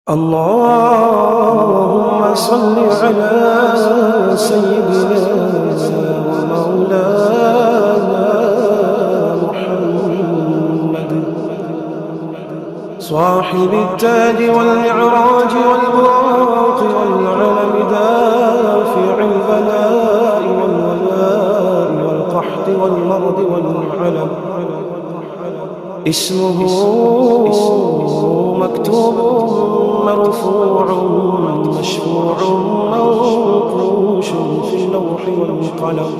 اللهم صل على سيدنا ومولانا محمد صاحب التاج والمعراج والبراق والعلم دافع البلاء والولاء والقحط والمرض والعلم اسمه مكتوب مرفوع مشفوع موقوش في اللوح والقلم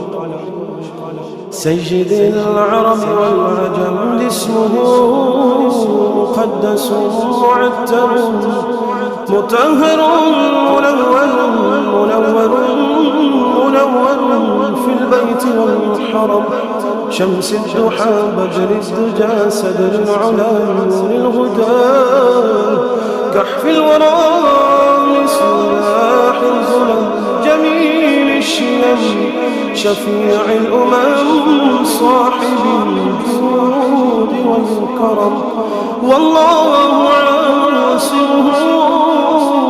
سيد العرب والعجم اسمه مقدس معتر مطهر منور في البيت والحرم شمس الضحى بدر الدجى سدر العلا نور الهدى كحف الورى مصباح الظلم جميل الشيم شفيع الأمم صاحب الجود والكرم والله عاصمه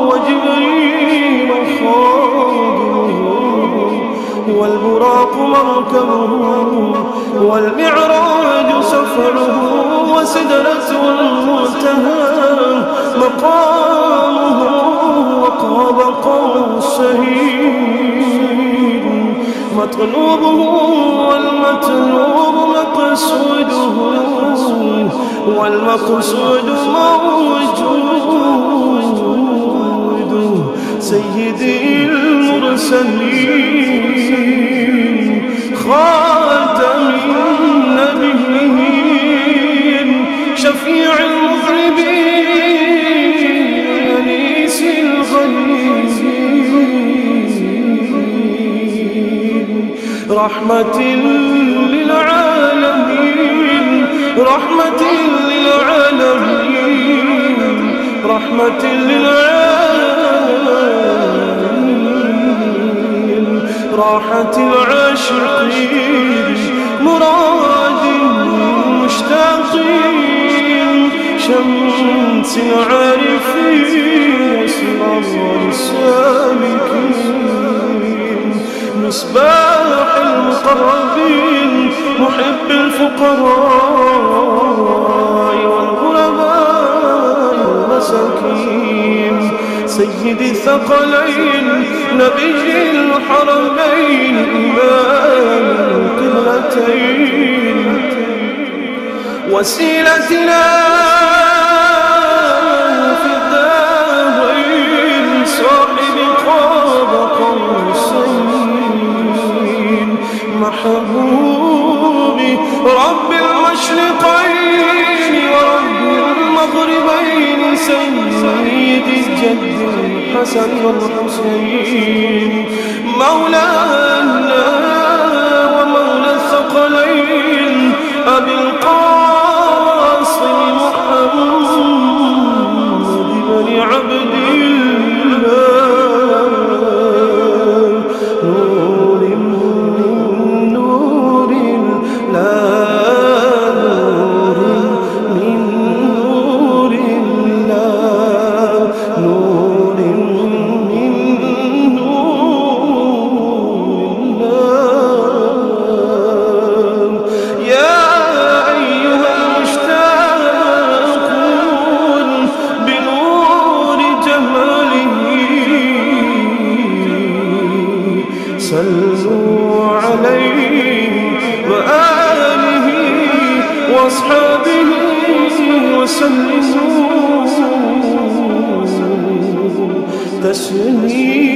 وجبريل خادمه والبراق مركبه والمعراج سفره وسدرة المنتهى مقامه وقاب قوسين مطلوبه والمطلوب مقصوده والمقصود موجود سيدي المرسلين خاتم النبيين شفيع المذنبين أنيس الغنيين رحمة للعالمين رحمة للعالمين رحمة للعالمين راحة العاشقين مراد المشتاقين شمس العارفين وسرار السالكين مصباح المقربين محب الفقراء والغرباء والمساكين سيد الثقلين نبي الحرمين إمام القبلتين وسيلتنا في الدارين صاحب قاب قوسين محبوبي رب المشرقين ورب المغربين سيد الجد الحسن والحسين مولانا ومولى الثقلين أبي القاسم محمد بن عبد الله نور من نور الله نور من نور الله نور من نور الله يا أيها المشتاقون بنور جماله صلوا عليه وآله وأصحابه وسلموا تسليما